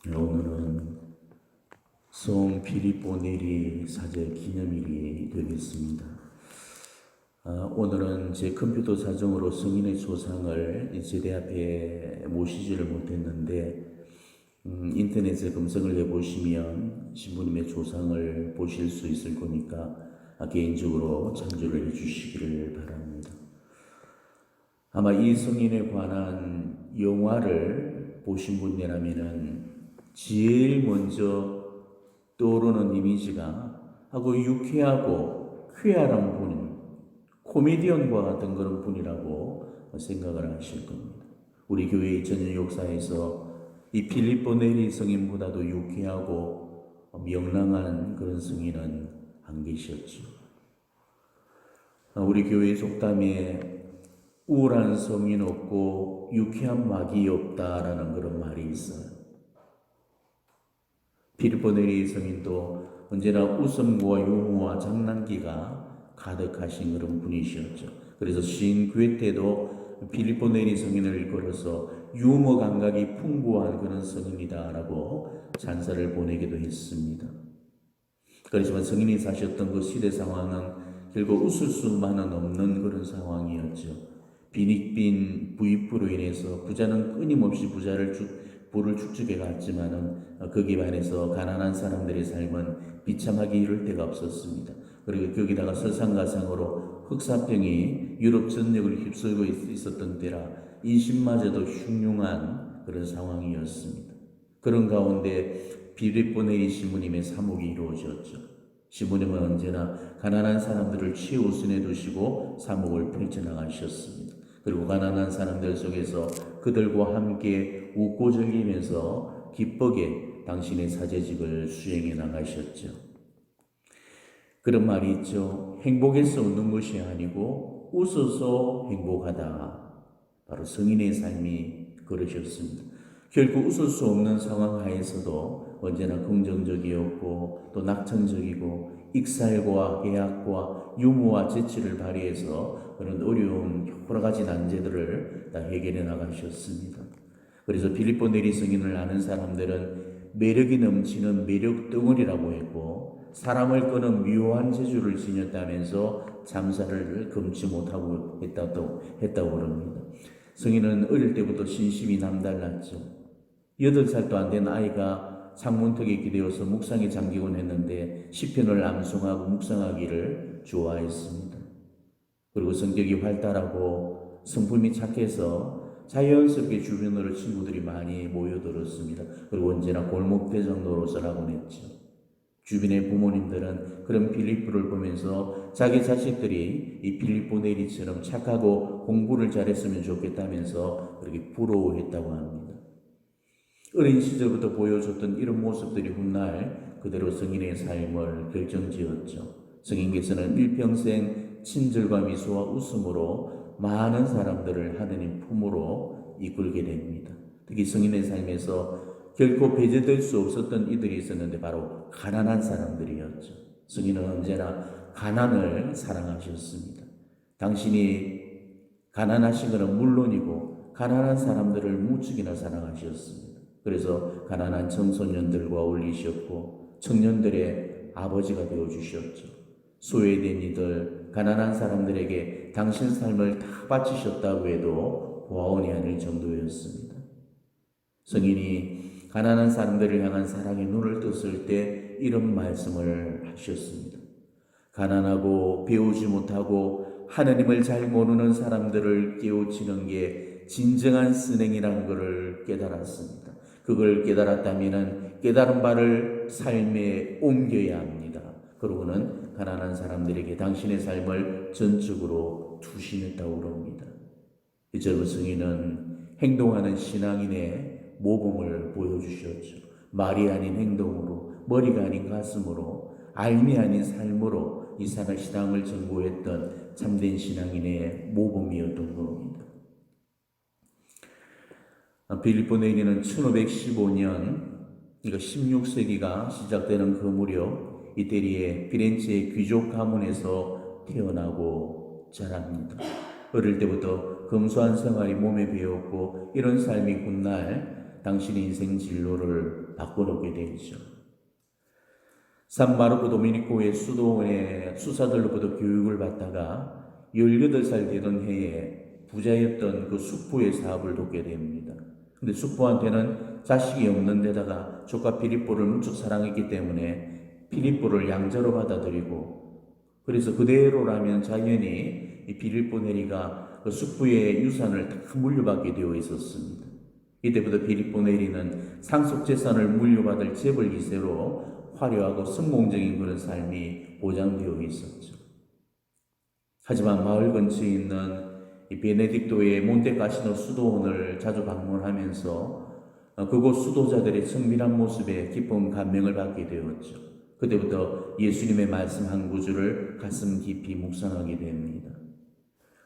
오늘은 송 필립보 네리 사제 기념일이 되겠습니다. 오늘은 제 컴퓨터 사정으로 성인의 초상을 제대 앞에 모시지를 못했는데 인터넷에 검색을 해보시면 신부님의 초상을 보실 수 있을 거니까 개인적으로 참조를 해주시기를 바랍니다. 아마 이 성인에 관한 영화를 보신 분이라면은 제일 먼저 떠오르는 이미지가 하고 유쾌하고 쾌활한 분, 코미디언과 같은 그런 분이라고 생각을 하실 겁니다. 우리 교회 2000년 역사에서 이 필립보 네리 성인보다도 유쾌하고 명랑한 그런 성인은 안 계셨죠. 우리 교회 속담에 우울한 성인 없고 유쾌한 막이 없다라는 그런 말이 있어요. 필립보 네리 성인도 언제나 웃음과 유머와 장난기가 가득하신 그런 분이셨죠. 그래서 시인 때도 필립보 네리 성인을 일컬어서 유머 감각이 풍부한 그런 성인이다라고 찬사를 보내기도 했습니다. 그렇지만 성인이 사셨던 그 시대 상황은 결국 웃을 수만은 없는 그런 상황이었죠. 빈익빈 부익부로 인해서 부자는 끊임없이 부를 축적해 갔지만은 거기에 반해서 가난한 사람들의 삶은 비참하기 이를 데가 없었습니다. 그리고 거기다가 설상가상으로 흑사병이 유럽 전역을 휩쓸고 있었던 때라 인심마저도 흉흉한 그런 상황이었습니다. 그런 가운데 필립보 네리 신부님의 사목이 이루어졌죠. 신부님은 언제나 가난한 사람들을 최우선에 두시고 사목을 펼쳐나가셨습니다. 그리고 가난한 사람들 속에서 그들과 함께 웃고 즐기면서 기쁘게 당신의 사제직을 수행해 나가셨죠. 그런 말이 있죠. 행복해서 웃는 것이 아니고 웃어서 행복하다. 바로 성인의 삶이 그러셨습니다. 결국 웃을 수 없는 상황 하에서도 언제나 긍정적이었고 또 낙천적이고 익살과 해악과 유머와 재치를 발휘해서 그런 어려운 여러 가지 난제들을 다 해결해 나가셨습니다. 그래서 필립보 네리 성인을 아는 사람들은 매력이 넘치는 매력 덩어리라고 했고 사람을 끄는 묘한 재주를 지녔다면서 잠사를 금치 못하고 했다고 그럽니다. 성인은 어릴 때부터 신심이 남달랐죠. 8살도 안 된 아이가 창문턱에 기대어서 묵상에 잠기곤 했는데 시편을 암송하고 묵상하기를 좋아했습니다. 그리고 성격이 활달하고 성품이 착해서 자연스럽게 주변으로 친구들이 많이 모여들었습니다. 그리고 언제나 골목대장 노릇을 하곤 했죠. 주변의 부모님들은 그런 필립보를 보면서 자기 자식들이 이 필립보 네리처럼 착하고 공부를 잘했으면 좋겠다면서 그렇게 부러워했다고 합니다. 어린 시절부터 보여줬던 이런 모습들이 훗날 그대로 성인의 삶을 결정지었죠. 성인께서는 일평생 친절과 미소와 웃음으로 많은 사람들을 하느님 품으로 이끌게 됩니다. 특히 성인의 삶에서 결코 배제될 수 없었던 이들이 있었는데 바로 가난한 사람들이었죠. 성인은 언제나 가난을 사랑하셨습니다. 당신이 가난하신 것은 물론이고 가난한 사람들을 무척이나 사랑하셨습니다. 그래서 가난한 청소년들과 어울리셨고 청년들의 아버지가 되어주셨죠. 소외된 이들, 가난한 사람들에게 당신 삶을 다 바치셨다고 해도 과언이 아닐 정도였습니다. 성인이 가난한 사람들을 향한 사랑의 눈을 떴을 때 이런 말씀을 하셨습니다. 가난하고 배우지 못하고 하나님을 잘 모르는 사람들을 깨우치는 게 진정한 선행이라는 것을 깨달았습니다. 그걸 깨달았다면 깨달은 바를 삶에 옮겨야 합니다. 그러고는 가난한 사람들에게 당신의 삶을 전적으로 투신했다고 그럽니다. 이 젊은 성인은 행동하는 신앙인의 모범을 보여주셨죠. 말이 아닌 행동으로, 머리가 아닌 가슴으로, 알미 아닌 삶으로 이 신앙을 전고했던 참된 신앙인의 모범이었던 겁니다. 필립보 네리는 1515년, 16세기가 시작되는 그 무렵 이태리의 피렌체의 귀족 가문에서 태어나고 자랍니다. 어릴 때부터 검소한 생활이 몸에 배었고 이런 삶이 훗날 당신의 인생 진로를 바꿔놓게 되죠. 산마르코 도미니코의 수도원의 수사들로부터 교육을 받다가 18살 되던 해에 부자였던 그 숙부의 사업을 돕게 됩니다. 근데 숙부한테는 자식이 없는 데다가 조카 피리뽀를 무척 사랑했기 때문에 피리뽀를 양자로 받아들이고, 그래서 그대로라면 자연히 이 피리뽀 네리가 그 숙부의 유산을 다 물려받게 되어 있었습니다. 이때부터 피리뽀 네리는 상속 재산을 물려받을 재벌 2세로 화려하고 성공적인 그런 삶이 보장되어 있었죠. 하지만 마을 근처에 있는 이 베네딕토의 몬테카시노 수도원을 자주 방문하면서 그곳 수도자들의 청밀한 모습에 깊은 감명을 받게 되었죠. 그때부터 예수님의 말씀 한 구절을 가슴 깊이 묵상하게 됩니다.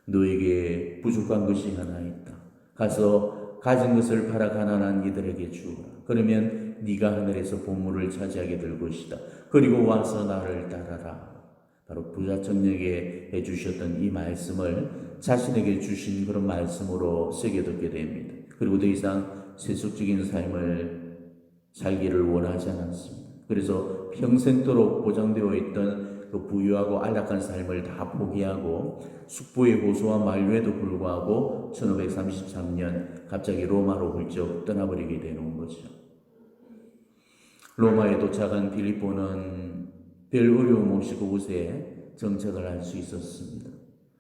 너에게 부족한 것이 하나 있다. 가서 가진 것을 팔아 가난한 이들에게 주어라. 그러면 네가 하늘에서 보물을 차지하게 될 것이다. 그리고 와서 나를 따라라. 바로 부자청년에게 해주셨던 이 말씀을 자신에게 주신 그런 말씀으로 새겨듣게 됩니다. 그리고 더 이상 세속적인 삶을 살기를 원하지 않았습니다. 그래서 평생도록 보장되어 있던 그 부유하고 안락한 삶을 다 포기하고 숙부의 고소와 만류에도 불구하고 1533년 갑자기 로마로 훌쩍 떠나버리게 되는 거죠. 로마에 도착한 빌립보는 별 어려움 없이 그곳에 정착을 할 수 있었습니다.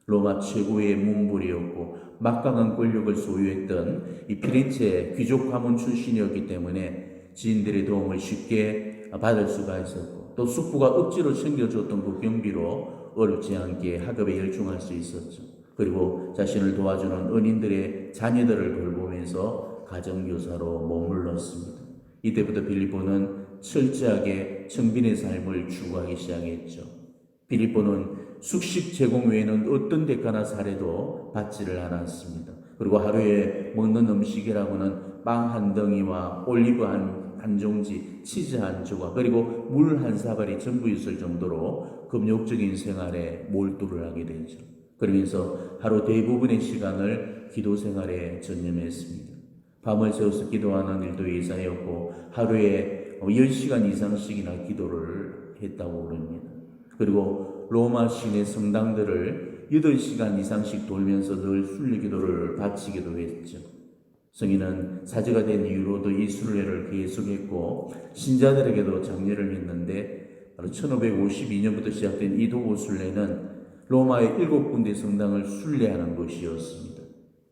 로마 최고의 문물이었고 막강한 권력을 소유했던 이 피렌체 귀족 가문 출신이었기 때문에 지인들의 도움을 쉽게 받을 수가 있었고, 또 숙부가 억지로 챙겨줬던 그 경비로 어렵지 않게 학업에 열중할 수 있었죠. 그리고 자신을 도와주는 은인들의 자녀들을 돌보면서 가정교사로 머물렀습니다. 이때부터 빌립보는 철저하게 청빈의 삶을 추구하기 시작했죠. 빌립보는 숙식 제공 외에는 어떤 대가나 사례도 받지를 않았습니다. 그리고 하루에 먹는 음식이라고는 빵 한 덩이와 올리브 한 종지, 치즈 한 조각, 그리고 물 한 사발이 전부 있을 정도로 금욕적인 생활에 몰두를 하게 되죠. 그러면서 하루 대부분의 시간을 기도 생활에 전념했습니다. 밤을 새워서 기도하는 일도 예사였고 하루에 10시간 이상씩이나 기도를 했다고 그럽니다. 그리고 로마 시내 성당들을 8시간 이상씩 돌면서 늘 순례 기도를 바치기도 했죠. 성인은 사제가 된 이후로도 이 순례를 계속했고 신자들에게도 장려를 했는데, 바로 1552년부터 시작된 이 도보 순례는 로마의 7군데 성당을 순례하는 것이었습니다.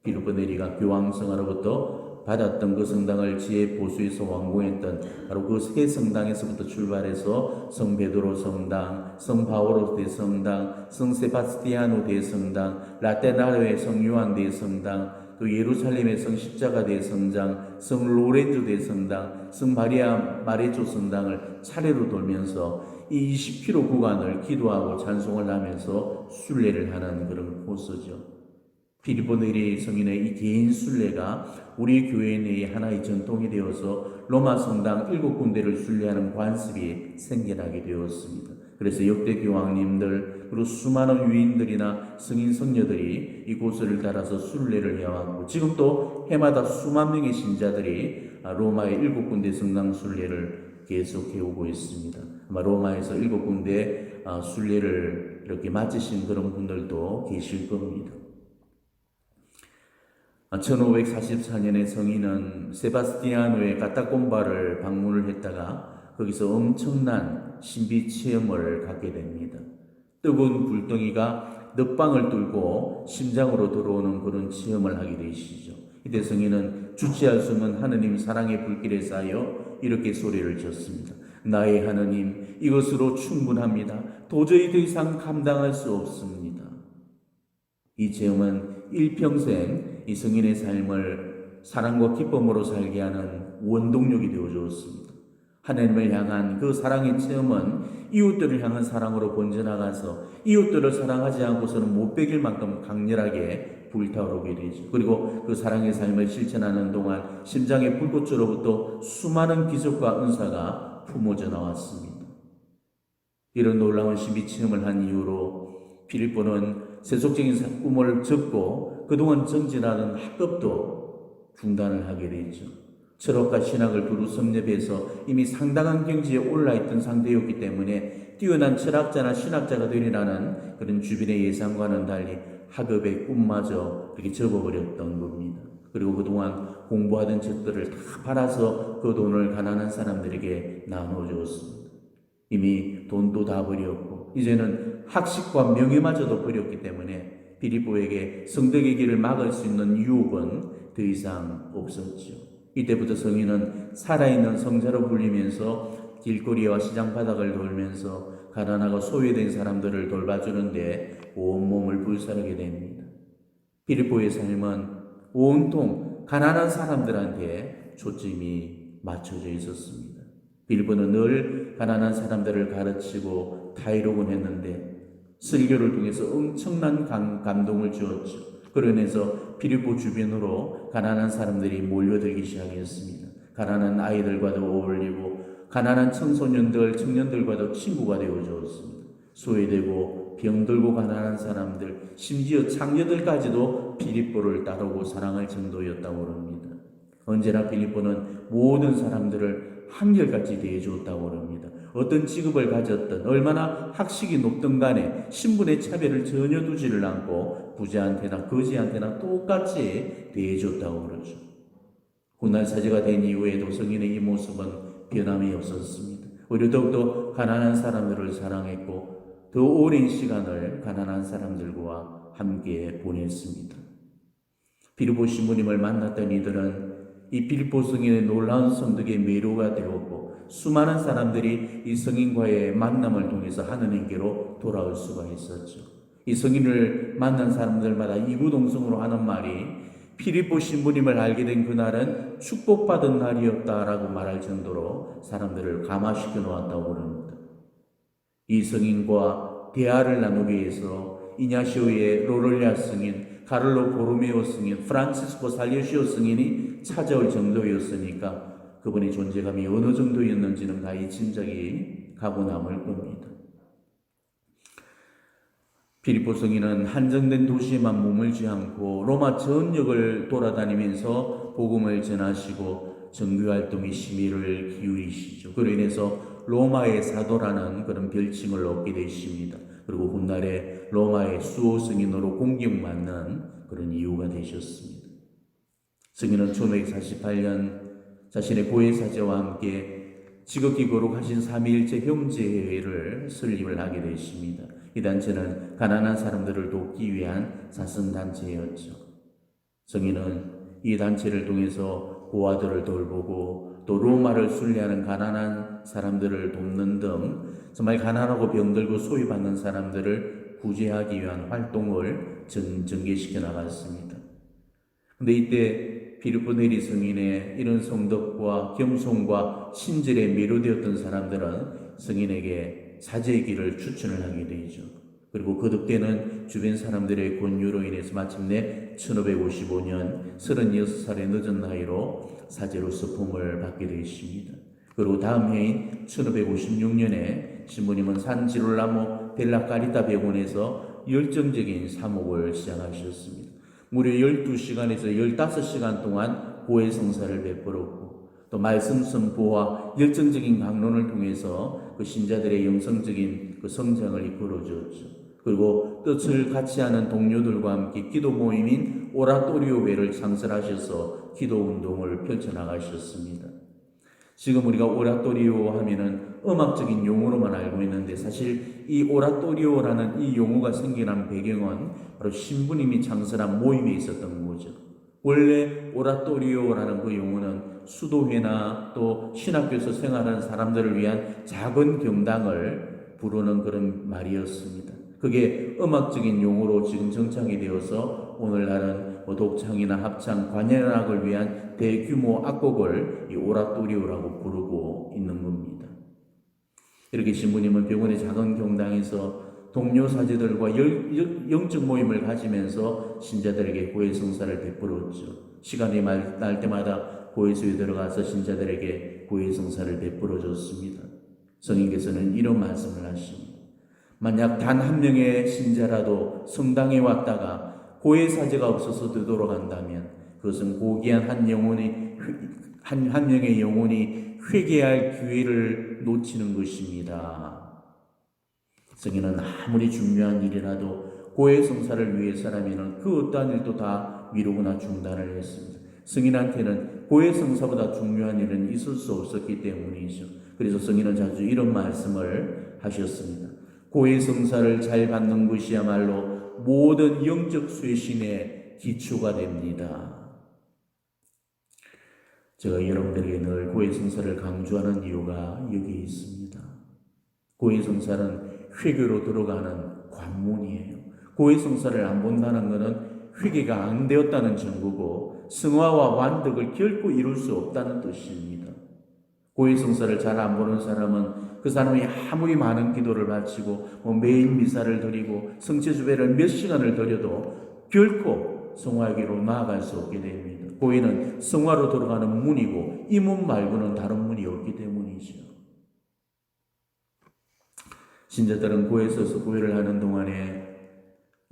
빌립보 네리가 교황성하로부터 받았던 그 성당을 지혜 보수에서 완공했던 바로 그 세 성당에서부터 출발해서 성 베드로 성당, 성 바오로 대성당, 성 세바스티아노 대성당, 라테나르의 성 요한 대성당, 또 예루살렘의 성 십자가 대성당, 성 로렌조 대성당, 성 마리아 마레조 성당을 차례로 돌면서 이 20km 구간을 기도하고 찬송을 하면서 순례를 하는 그런 코스죠. 빌립보 네리 성인의 이 개인 순례가 우리 교회 내에 하나의 전통이 되어서 로마 성당 7군데를 순례하는 관습이 생겨나게 되었습니다. 그래서 역대 교황님들 그리고 수많은 유인들이나 성인 성녀들이 이곳을 따라서 순례를 해왔고, 지금 또 해마다 수만 명의 신자들이 로마의 7군데 성당 순례를 계속해 오고 있습니다. 아마 로마에서 7군데 순례를 이렇게 마치신 그런 분들도 계실 겁니다. 1544년에 성인은 세바스티아노의 카타콤바를 방문을 했다가 거기서 엄청난 신비 체험을 갖게 됩니다. 뜨거운 불덩이가 넛방을 뚫고 심장으로 들어오는 그런 체험을 하게 되시죠. 이때 성인은 주체할 수 없는 하느님 사랑의 불길에 쌓여 이렇게 소리를 쳤습니다. 나의 하느님, 이것으로 충분합니다. 도저히 더 이상 감당할 수 없습니다. 이 체험은 일평생 이 성인의 삶을 사랑과 기쁨으로 살게 하는 원동력이 되어주었습니다. 하나님을 향한 그 사랑의 체험은 이웃들을 향한 사랑으로 번져나가서 이웃들을 사랑하지 않고서는 못 베길 만큼 강렬하게 불타오르게 되죠. 그리고 그 사랑의 삶을 실천하는 동안 심장의 불꽃으로부터 수많은 기적과 은사가 품어져 나왔습니다. 이런 놀라운 신비 체험을 한 이후로 빌립보는 세속적인 꿈을 접고 그동안 정진하던 학업도 중단을 하게 되죠. 철학과 신학을 두루 섭렵해서 이미 상당한 경지에 올라있던 상태였기 때문에 뛰어난 철학자나 신학자가 되리라는 그런 주변의 예상과는 달리 학업의 꿈마저 그렇게 접어버렸던 겁니다. 그리고 그동안 공부하던 책들을 다 팔아서 그 돈을 가난한 사람들에게 나눠주었습니다. 이미 돈도 다 버렸고 이제는 학식과 명예마저도 버렸기 때문에 빌립보에게 성덕의 길을 막을 수 있는 유혹은 더 이상 없었죠. 이때부터 성인은 살아있는 성자로 불리면서 길거리와 시장 바닥을 돌면서 가난하고 소외된 사람들을 돌봐주는데 온몸을 불사르게 됩니다. 빌립보의 삶은 온통 가난한 사람들한테 초점이 맞춰져 있었습니다. 빌립보는 늘 가난한 사람들을 가르치고 타이로곤 했는데 설교를 통해서 엄청난 감동을 주었죠. 그러면서 빌립보 주변으로 가난한 사람들이 몰려들기 시작했습니다. 가난한 아이들과도 어울리고 가난한 청소년들, 청년들과도 친구가 되어주었습니다. 소외되고 병들고 가난한 사람들, 심지어 창녀들까지도 빌립보를 따르고 사랑할 정도였다고 합니다. 언제나 빌립보는 모든 사람들을 한결같이 대해주었다고 합니다. 어떤 직업을 가졌든 얼마나 학식이 높든 간에 신분의 차별을 전혀 두지를 않고 부자한테나 거지한테나 똑같이 대해줬다고 그러죠. 훗날 사제가 된 이후에도 성인의 이 모습은 변함이 없었습니다. 오히려 더욱더 가난한 사람들을 사랑했고 더 오랜 시간을 가난한 사람들과 함께 보냈습니다. 빌립보 신부님을 만났던 이들은 이 빌립보 성인의 놀라운 성덕의 매료가 되었고 수많은 사람들이 이 성인과의 만남을 통해서 하느님께로 돌아올 수가 있었죠. 이 성인을 만난 사람들마다 이구동성으로 하는 말이 빌립보 신부님을 알게 된 그날은 축복받은 날이었다라고 말할 정도로 사람들을 감화시켜 놓았다고 합니다. 이 성인과 대화를 나누기 위해서 이냐시오의 로롤리아 승인, 카를로 보로메오 승인, 프란치스코 살레시오 승인이 찾아올 정도였으니까 그분의 존재감이 어느 정도였는지는 가히 짐작이 가고 남을 겁니다. 빌립보 성인은 한정된 도시에만 머물지 않고 로마 전역을 돌아다니면서 복음을 전하시고 정교활동에 심의를 기울이시죠. 그로 인해서 로마의 사도라는 그런 별칭을 얻게 되십니다. 그리고 훗날에 로마의 수호 성인으로 공경받는 그런 이유가 되셨습니다. 성인은 1548년 자신의 고해사제와 함께 지극히 거룩하신 삼위일체 형제회를 설립을 하게 되십니다. 이 단체는 가난한 사람들을 돕기 위한 사선단체였죠. 성인은 이 단체를 통해서 고아들을 돌보고 또 로마를 순례하는 가난한 사람들을 돕는 등 정말 가난하고 병들고 소외받는 사람들을 구제하기 위한 활동을 전개시켜 나갔습니다. 그런데 이때 빌립보 네리 성인의 이런 성덕과 겸손과 친절에 매료되었던 사람들은 성인에게 사제의 길을 추천을 하게 되죠. 그리고 거듭되는 주변 사람들의 권유로 인해서 마침내 1555년 36살의 늦은 나이로 사제로서 품을 받게 되십니다. 그리고 다음 해인 1556년에 신부님은 산 지롤라모 델라 카리타 병원에서 열정적인 사목을 시작하셨습니다. 무려 12시간에서 15시간 동안 고해 성사를 베풀었고 또 말씀 선포와 열정적인 강론을 통해서 그 신자들의 영성적인 그 성장을 이끌어 주었죠. 그리고 뜻을 같이 하는 동료들과 함께 기도 모임인 오라토리오회를 창설하셔서 기도 운동을 펼쳐나가셨습니다. 지금 우리가 오라토리오 하면은 음악적인 용어로만 알고 있는데 사실 이 오라토리오라는 이 용어가 생겨난 배경은 바로 신부님이 창설한 모임에 있었던 거죠. 원래 오라토리오라는 그 용어는 수도회나 또 신학교에서 생활하는 사람들을 위한 작은 경당을 부르는 그런 말이었습니다. 그게 음악적인 용어로 지금 정착이 되어서 오늘날은 독창이나 합창, 관현악을 위한 대규모 악곡을 이 오라토리오라고 부르고 있는 겁니다. 이렇게 신부님은 병원의 작은 경당에서 동료 사제들과 영적 모임을 가지면서 신자들에게 고해 성사를 베풀었죠. 시간이 날 때마다 고해소에 들어가서 신자들에게 고해 성사를 베풀어 줬습니다. 성인께서는 이런 말씀을 하십니다. 만약 단 한 명의 신자라도 성당에 왔다가 고해 사제가 없어서 되돌아간다면 그것은 고귀한 한 영혼이 한 명의 영혼이 회개할 기회를 놓치는 것입니다. 성인은 아무리 중요한 일이라도 고해 성사를 위해서라면 그 어떠한 일도 다 미루거나 중단을 했습니다. 성인한테는 고해 성사보다 중요한 일은 있을 수 없었기 때문이죠. 그래서 성인은 자주 이런 말씀을 하셨습니다. 고해 성사를 잘 받는 것이야말로 모든 영적 쇄신의 기초가 됩니다. 제가 여러분들에게 늘 고해 성사를 강조하는 이유가 여기에 있습니다. 고해 성사는 회개로 들어가는 관문이에요. 고해 성사를 안 본다는 것은 회개가 안 되었다는 증거고 승화와 완득을 결코 이룰 수 없다는 뜻입니다. 고해 성사를 잘 안 보는 사람은 그 사람이 아무리 많은 기도를 바치고 매일 미사를 드리고 성체 주배를 몇 시간을 드려도 결코 성화에게로 나아갈 수 없게 됩니다. 고해는 성화로 들어가는 문이고 이 문 말고는 다른 문이 없기 때문이죠. 신자들은 고해에 서서 고해를 하는 동안에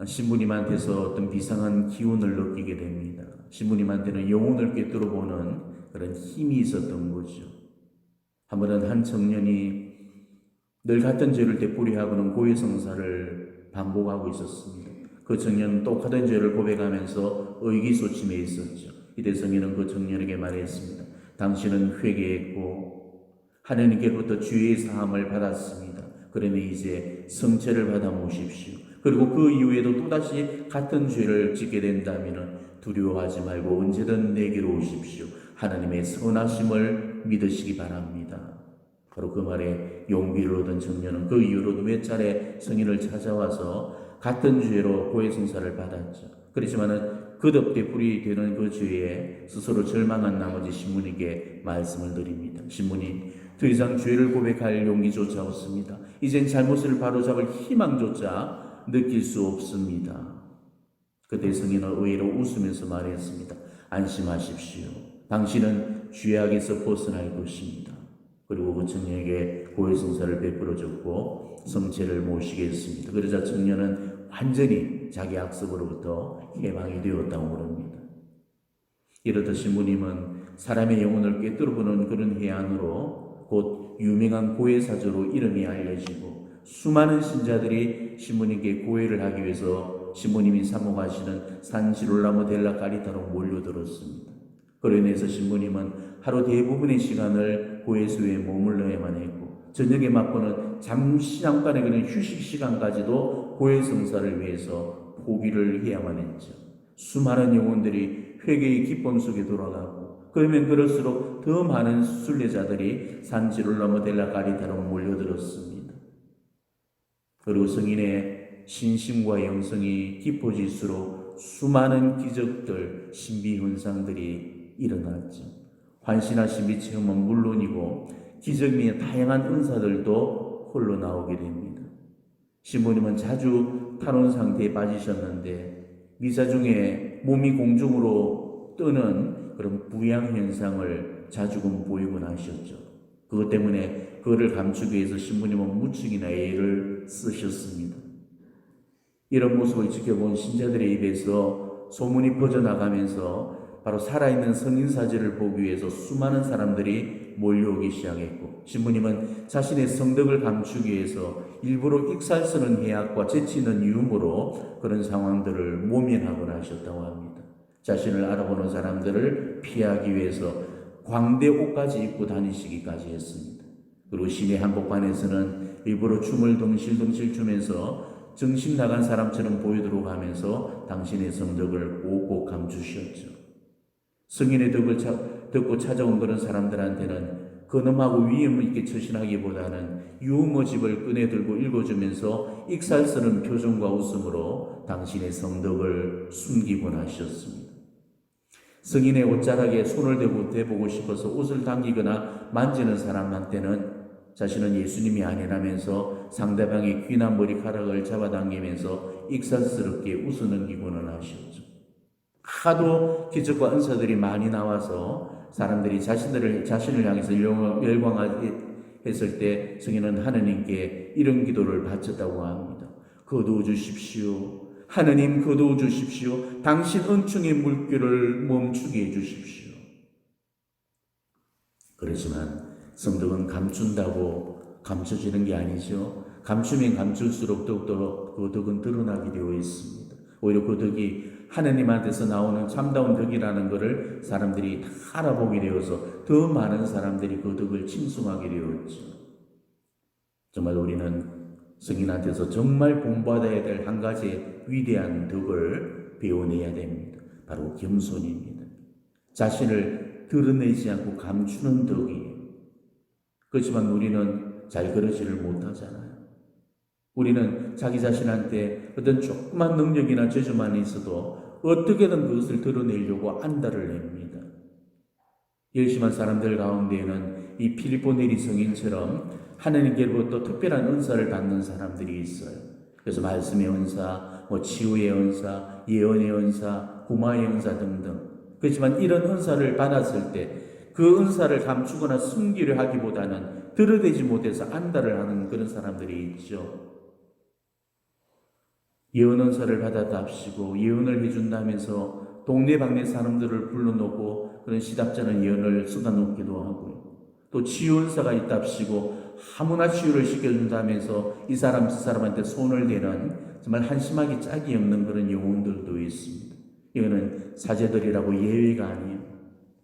신부님한테서 어떤 비상한 기운을 느끼게 됩니다. 신부님한테는 영혼을 꿰뚫어 보는 그런 힘이 있었던 거죠. 한 번은 한 청년이 늘 같은 죄를 되풀이하고는 고해 성사를 반복하고 있었습니다. 그 청년은 똑같은 죄를 고백하면서 의기소침해 있었죠. 이때 성인은 그 청년에게 말했습니다. 당신은 회개했고 하나님께로부터 죄의 사함을 받았습니다. 그러면 이제 성체를 받아 모십시오. 그리고 그 이후에도 또다시 같은 죄를 짓게 된다면 두려워하지 말고 언제든 내게로 오십시오. 하나님의 선하심을 믿으시기 바랍니다. 바로 그 말에 용기를 얻은 청년은 그 이후로도 몇 차례 성인을 찾아와서 같은 죄로 고해 성사를 받았죠. 그렇지만은 끝없되풀이 되는 그 죄에 스스로 절망한 나머지 신부님께 말씀을 드립니다. 신부님, 더 이상 죄를 고백할 용기조차 없습니다. 이젠 잘못을 바로잡을 희망조차 느낄 수 없습니다. 그때 성인은 의외로 웃으면서 말했습니다. 안심하십시오. 당신은 죄악에서 벗어날 것입니다. 그리고 그 청년에게 고해 성사를 베풀어줬고 성체를 모시겠습니다. 그러자 청년은 완전히 자기 악습으로부터 해방이 되었다고 그럽니다. 이렇듯 신부님은 사람의 영혼을 꿰뚫어보는 그런 해안으로 곧 유명한 고해사조로 이름이 알려지고 수많은 신자들이 신부님께 고해를 하기 위해서 신부님이 사모하시는 산 지롤라모 델라 까리타로 몰려들었습니다. 그로 인해서 신부님은 하루 대부분의 시간을 고해수에 머물러야만 했고 저녁에 맞고는 잠깐의 그런 휴식 시간까지도 고해 성사를 위해서 포기를 해야만 했죠. 수많은 영혼들이 회개의 기쁨 속에 돌아가고 그러면 그럴수록 더 많은 순례자들이 산지롤라모 델라 까리타로 몰려들었습니다. 그리고 성인의 신심과 영성이 깊어질수록 수많은 기적들, 신비 현상들이 일어났죠. 환시나 신비 체험은 물론이고 기적 및 다양한 은사들도 홀로 나오게 됩니다. 신부님은 자주 탈원 상태에 빠지셨는데 미사 중에 몸이 공중으로 뜨는 그런 부양 현상을 자주금 보이곤 하셨죠. 그것 때문에 그거를 감추기 위해서 신부님은 무척이나 애를 쓰셨습니다. 이런 모습을 지켜본 신자들의 입에서 소문이 퍼져나가면서 바로 살아있는 성인 사제를 보기 위해서 수많은 사람들이 몰려오기 시작했고 신부님은 자신의 성덕을 감추기 위해서 일부러 익살스러운 해악과 재치 있는 유머로 그런 상황들을 모면하곤 하셨다고 합니다. 자신을 알아보는 사람들을 피하기 위해서 광대 옷까지 입고 다니시기까지 했습니다. 그리고 시내 한복판에서는 일부러 춤을 덩실덩실 추면서 정신 나간 사람처럼 보이도록 하면서 당신의 성덕을 꼭꼭 감추셨죠. 성인의 덕을 듣고 찾아온 그런 사람들한테는 근엄하고 위험 있게 처신하기보다는 유머집을 꺼내들고 읽어주면서 익살스러운 표정과 웃음으로 당신의 성덕을 숨기곤 하셨습니다. 성인의 옷자락에 손을 대보고 싶어서 옷을 당기거나 만지는 사람한테는 자신은 예수님이 아니라면서 상대방의 귀나 머리카락을 잡아당기면서 익살스럽게 웃어넘기고는 하셨죠. 하도 기적과 은사들이 많이 나와서 사람들이 자신을 향해서 열광했을 때 성인은 하느님께 이런 기도를 바쳤다고 합니다. 거두어 주십시오. 하느님 거두어 주십시오. 당신 은총의 물결을 멈추게 해 주십시오. 그렇지만 성덕은 감춘다고 감춰지는 게 아니죠. 감추면 감출수록 더욱더 그 덕은 드러나게 되어 있습니다. 오히려 그 덕이 하느님한테서 나오는 참다운 덕이라는 것을 사람들이 다 알아보게 되어서 더 많은 사람들이 그 덕을 칭송하게 되었죠. 정말 우리는 성인한테서 정말 본받아야 될 한 가지의 위대한 덕을 배워내야 됩니다. 바로 겸손입니다. 자신을 드러내지 않고 감추는 덕이에요. 그렇지만 우리는 잘 그러지를 못하잖아요. 우리는 자기 자신한테 어떤 조그만 능력이나 재주만 있어도 어떻게든 그것을 드러내려고 안달을 냅니다. 열심한 사람들 가운데에는 이 필리포 네리 성인처럼 하나님께로부터 특별한 은사를 받는 사람들이 있어요. 그래서 말씀의 은사, 치유의 은사, 예언의 은사, 구마의 은사 등등. 그렇지만 이런 은사를 받았을 때 그 은사를 감추거나 숨기려 하기보다는 드러내지 못해서 안달을 하는 그런 사람들이 있죠. 예언 은사를 받았답시고 예언을 해준다면서 동네방네 사람들을 불러놓고 그런 시답잖은 예언을 쏟아놓기도 하고요. 또 치유 은사가 있답시고 아무나 치유를 시켜준다면서 이 사람 저 사람한테 손을 대는 정말 한심하기 짝이 없는 그런 영혼들도 있습니다. 이거는 사제들이라고 예외가 아니에요.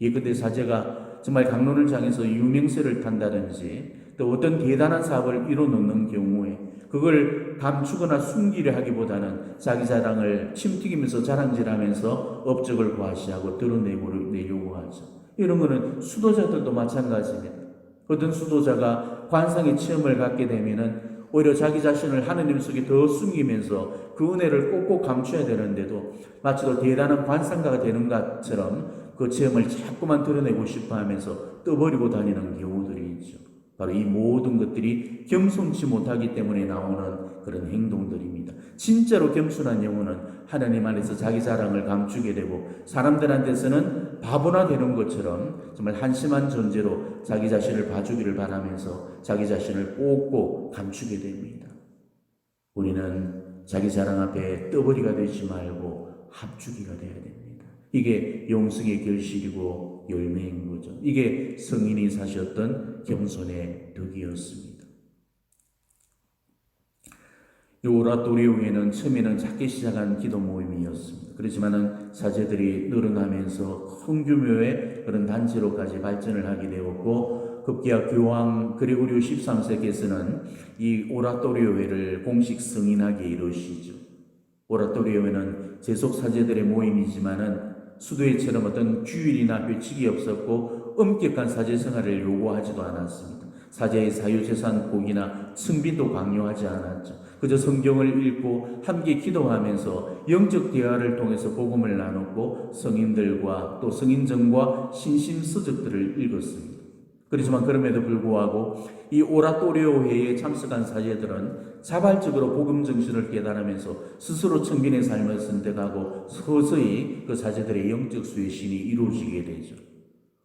예컨대 사제가 정말 강론을 향해서 유명세를 탄다든지 또 어떤 대단한 사업을 이뤄놓는 경우에 그걸 감추거나 숨기려 하기보다는 자기 자랑을 침튀기면서 자랑질하면서 업적을 과시하고 드러내려고 하죠. 이런 거는 수도자들도 마찬가지입니다. 어떤 수도자가 관상의 체험을 갖게 되면은 오히려 자기 자신을 하느님 속에 더 숨기면서 그 은혜를 꼭꼭 감춰야 되는데도 마치 더 대단한 관상가가 되는 것처럼 그 체험을 자꾸만 드러내고 싶어 하면서 떠버리고 다니는 경우들이 있죠. 바로 이 모든 것들이 겸손치 못하기 때문에 나오는 그런 행동들입니다. 진짜로 겸손한 영혼은 하나님 안에서 자기 자랑을 감추게 되고 사람들한테서는 바보나 되는 것처럼 정말 한심한 존재로 자기 자신을 봐주기를 바라면서 자기 자신을 꼭꼭 감추게 됩니다. 우리는 자기 자랑 앞에 떠버리가 되지 말고 합주기가 되어야 됩니다. 이게 영성의 결실이고 열매인 거죠. 이게 성인이 사셨던 겸손의 덕이었습니다. 이 오라토리오회는 처음에는 작게 시작한 기도 모임이었습니다. 그렇지만은 사제들이 늘어나면서 큰 규모의 그런 단체로까지 발전을 하게 되었고 급기야 교황 그리고리오 13세께서는 이 오라토리오회를 공식 승인하게 이루시죠. 오라토리오회는 재속 사제들의 모임이지만은 수도회처럼 어떤 규율이나 규칙이 없었고 엄격한 사제 생활을 요구하지도 않았습니다. 사제의 사유재산 포기나 승빈도 강요하지 않았죠. 그저 성경을 읽고 함께 기도하면서 영적 대화를 통해서 복음을 나눴고 성인들과 또 성인정과 신심서적들을 읽었습니다. 그렇지만 그럼에도 불구하고 이 오라토리오 회의에 참석한 사제들은 자발적으로 복음 정신을 깨달으면서 스스로 청빈의 삶을 선택하고 서서히 그 사제들의 영적 쇄신이 이루어지게 되죠.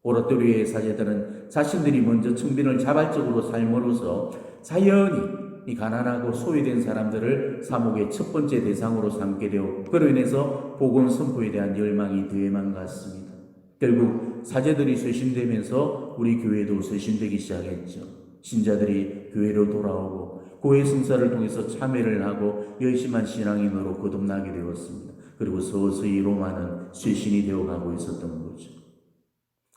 오라토리오의 사제들은 자신들이 먼저 청빈을 자발적으로 삶으로써 자연히 이 가난하고 소외된 사람들을 사목의 첫 번째 대상으로 삼게 되었고 그로 인해서 복음 선포에 대한 열망이 더해만 갔습니다. 결국 사제들이 쇄신되면서 우리 교회도 쇄신되기 시작했죠. 신자들이 교회로 돌아오고 교회 성사를 통해서 참회를 하고 열심한 신앙인으로 거듭나게 되었습니다. 그리고 서서히 로마는 쇄신이 되어가고 있었던 거죠.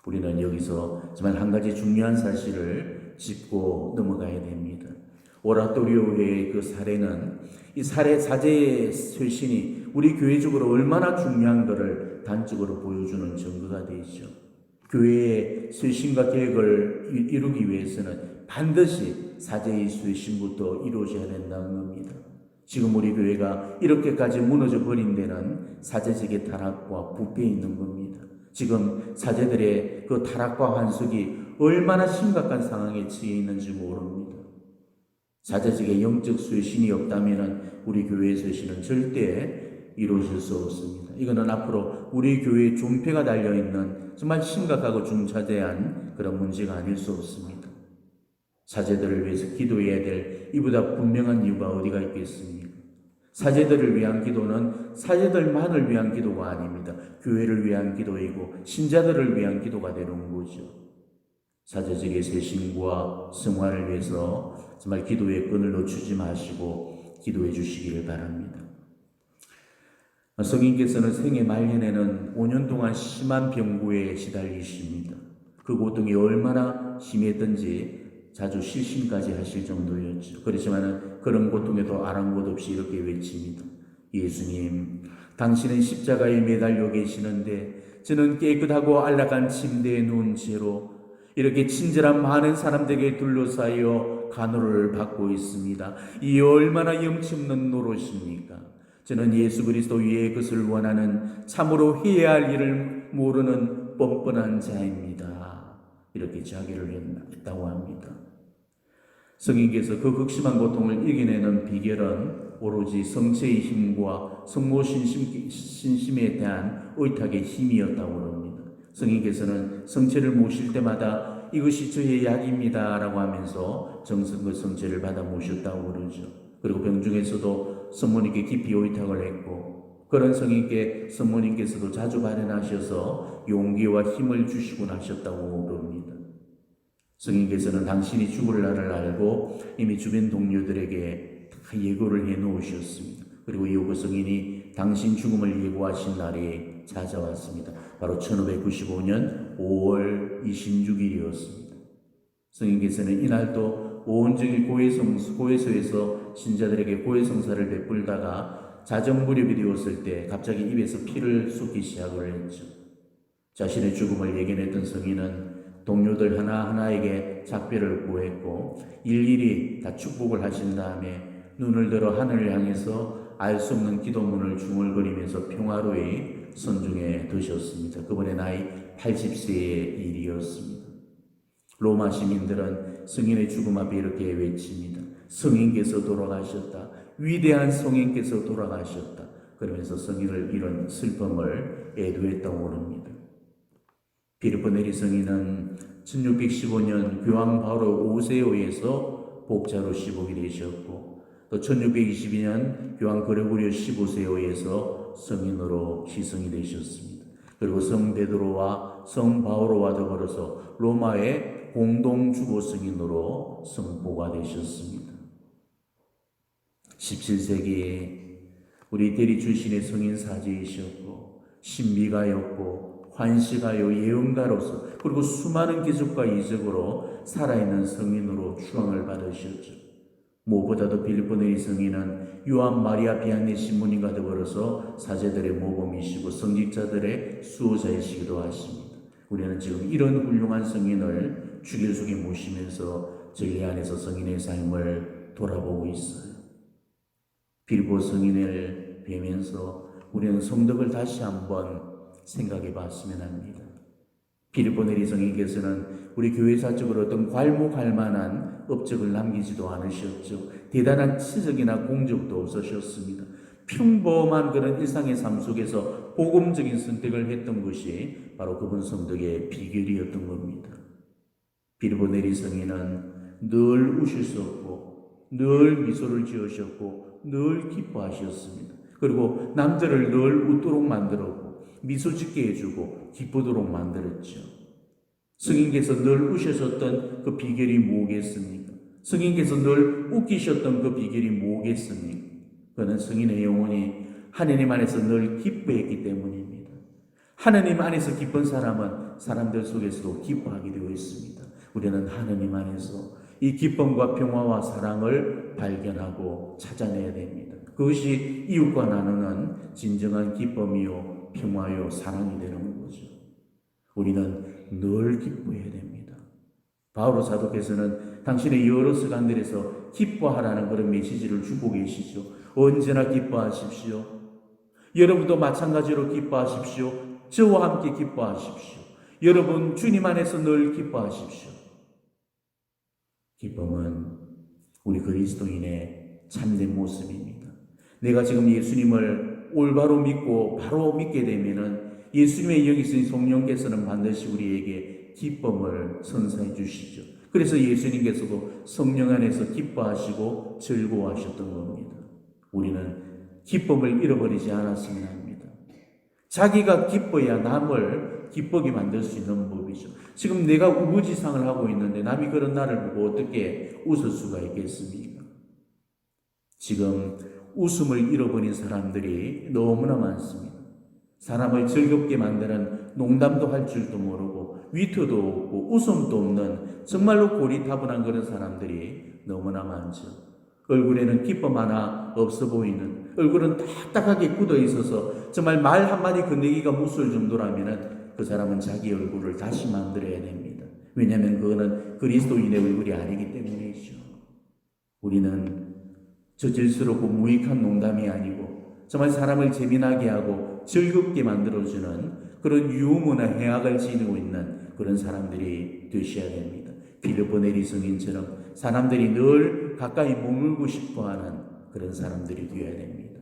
우리는 여기서 정말 한 가지 중요한 사실을 짚고 넘어가야 됩니다. 오라토리오회의 그 사례는 이 사제의 쇄신이 우리 교회적으로 얼마나 중요한 것을 단적으로 보여주는 증거가 되죠. 교회의 쇄신과 계획을 이루기 위해서는 반드시 사제의 쇄신부터 이루어져야 된다는 겁니다. 지금 우리 교회가 이렇게까지 무너져 버린 데는 사제직의 타락과 부패에 있는 겁니다. 지금 사제들의 그 타락과 환속이 얼마나 심각한 상황에 처해 있는지 모릅니다. 사제직의 영적 쇄신이 없다면 우리 교회의 쇄신은 절대 이루어질 수 없습니다. 이거는 앞으로 우리 교회의 존폐가 달려있는 정말 심각하고 중차대한 그런 문제가 아닐 수 없습니다. 사제들을 위해서 기도해야 될 이보다 분명한 이유가 어디가 있겠습니까? 사제들을 위한 기도는 사제들만을 위한 기도가 아닙니다. 교회를 위한 기도이고 신자들을 위한 기도가 되는 거죠. 사제적의 세심과 성화를 위해서 정말 기도의 끈을 놓치지 마시고 기도해 주시기를 바랍니다. 성인께서는 생애 말년에는 5년 동안 심한 병고에 시달리십니다. 그 고통이 얼마나 심했던지 자주 실신까지 하실 정도였죠. 그렇지만 그런 고통에도 아랑곳 없이 이렇게 외칩니다. 예수님, 당신은 십자가에 매달려 계시는데 저는 깨끗하고 안락한 침대에 누운 채로 이렇게 친절한 많은 사람들에게 둘러싸여 간호를 받고 있습니다. 이 얼마나 염치없는 노릇입니까? 저는 예수 그리스도 위에 것을 원하는 참으로 해야 할 일을 모르는 뻔뻔한 자입니다. 이렇게 자기를 했다고 합니다. 성인께서 그 극심한 고통을 이겨내는 비결은 오로지 성체의 힘과 성모 신심에 대한 의탁의 힘이었다고 합니다. 성인께서는 성체를 모실 때마다 이것이 저의 약입니다 라고 하면서 정성과 성체를 받아 모셨다고 그러죠. 그리고 병중에서도 성모님께 깊이 의탁을 했고, 그런 성인께 성모님께서도 자주 발현하셔서 용기와 힘을 주시곤 하셨다고 그럽니다. 성인께서는 당신이 죽을 날을 알고 이미 주변 동료들에게 다 예고를 해 놓으셨습니다. 그리고 이후그 성인이 당신 죽음을 예고하신 날이 찾아왔습니다. 바로 1595년 5월 26일이었습니다. 성인께서는 이날도 온종일 고해소에서 신자들에게 고해성사를 베풀다가 자정 무렵이 되었을 때 갑자기 입에서 피를 쏟기 시작을 했죠. 자신의 죽음을 예견했던 성인은 동료들 하나하나에게 작별을 구했고 일일이 다 축복을 하신 다음에 눈을 들어 하늘을 향해서 알 수 없는 기도문을 중얼거리면서 평화로이 선중에 드셨습니다. 그분의 나이 80세의 일이었습니다. 로마 시민들은 성인의 죽음 앞에 이렇게 외칩니다. 성인께서 돌아가셨다. 위대한 성인께서 돌아가셨다. 그러면서 성인을 이런 슬픔을 애도했다고 합니다. 필리포 네리 성인은 1615년 교황 바오로 5세에 의해서 복자로 시복이 되셨고, 또 1622년 교황 그레고리오 15세에 의해서 성인으로 시성이 되셨습니다. 그리고 성 베드로와 성 바오로와 더불어서 로마의 공동 주보 성인으로 성보가 되셨습니다. 17세기에 우리 대리 출신의 성인 사제이셨고 신비가였고 환시가요 예언가로서 그리고 수많은 기적과 이적으로 살아있는 성인으로 추앙을 받으셨죠. 무엇보다도 필리포 네리 성인은 요한 마리아 비안네 신부님과 더불어서 사제들의 모범이시고 성직자들의 수호자이시기도 하십니다. 우리는 지금 이런 훌륭한 성인을 주길 속에 모시면서 진리 안에서 성인의 삶을 돌아보고 있어요. 필리포 성인을 뵈면서 우리는 성덕을 다시 한번 생각해 봤으면 합니다. 필리포 네리 성인께서는 우리 교회사적으로 어떤 괄목할 만한 업적을 남기지도 않으셨죠. 대단한 치적이나 공적도 없으셨습니다. 평범한 그런 일상의 삶 속에서 복음적인 선택을 했던 것이 바로 그분 성덕의 비결이었던 겁니다. 필리포 네리 성인은 늘 우셨었고 늘 미소를 지으셨고 늘 기뻐하셨습니다. 그리고 남들을 늘 웃도록 만들었고 미소 짓게 해주고 기쁘도록 만들었죠. 성인께서 늘 우셨었던 그 비결이 뭐겠습니까? 성인께서 늘 웃기셨던 그 비결이 뭐겠습니까? 그는 성인의 영혼이 하나님 안에서 늘 기뻐했기 때문입니다. 하나님 안에서 기쁜 사람은 사람들 속에서도 기뻐하게 되어 있습니다. 우리는 하나님 안에서 이 기쁨과 평화와 사랑을 발견하고 찾아내야 됩니다. 그것이 이웃과 나누는 진정한 기쁨이요 평화요 사랑이 되는 거죠. 우리는 늘 기뻐해야 됩니다. 바오로 사도께서는 당신의 여러 시간들에서 기뻐하라는 그런 메시지를 주고 계시죠. 언제나 기뻐하십시오. 여러분도 마찬가지로 기뻐하십시오. 저와 함께 기뻐하십시오. 여러분 주님 안에서 늘 기뻐하십시오. 기쁨은 우리 그리스도인의 참된 모습입니다. 내가 지금 예수님을 올바로 믿고 바로 믿게 되면은 예수님의 영이 있으신 성령께서는 반드시 우리에게 기쁨을 선사해 주시죠. 그래서 예수님께서도 성령 안에서 기뻐하시고 즐거워하셨던 겁니다. 우리는 기쁨을 잃어버리지 않았으면 합니다. 자기가 기뻐야 남을 기쁘게 만들 수 있는 법이죠. 지금 내가 우거지상을 하고 있는데 남이 그런 나를 보고 어떻게 웃을 수가 있겠습니까? 지금 웃음을 잃어버린 사람들이 너무나 많습니다. 사람을 즐겁게 만드는 농담도 할 줄도 모르고 위트도 없고 웃음도 없는 정말로 고리타분한 그런 사람들이 너무나 많죠. 얼굴에는 기쁨 하나 없어 보이는, 얼굴은 딱딱하게 굳어 있어서 정말 말 한마디 건네기가 무서울 정도라면 그 사람은 자기 얼굴을 다시 만들어야 됩니다. 왜냐하면 그거는 그리스도인의 얼굴이 아니기 때문이죠. 우리는 저질스럽고 무익한 농담이 아니고 정말 사람을 재미나게 하고 즐겁게 만들어주는 그런 유머나 해악을 지니고 있는 그런 사람들이 되셔야 됩니다. 빌립보 내리 성인처럼 사람들이 늘 가까이 머물고 싶어하는 그런 사람들이 되어야 됩니다.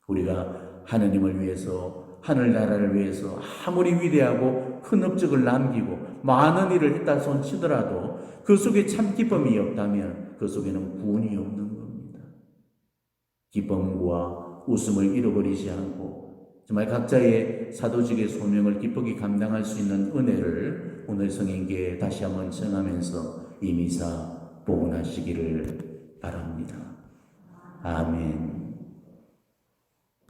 우리가 하느님을 위해서, 하늘나라를 위해서 아무리 위대하고 큰 업적을 남기고 많은 일을 했다 손치더라도 그 속에 참 기쁨이 없다면 그 속에는 구원이 없는 겁니다. 기쁨과 웃음을 잃어버리지 않고 정말 각자의 사도직의 소명을 기쁘게 감당할 수 있는 은혜를 오늘 성인께 다시 한번 청하면서 이 미사 봉헌하시기를 바랍니다. 아멘.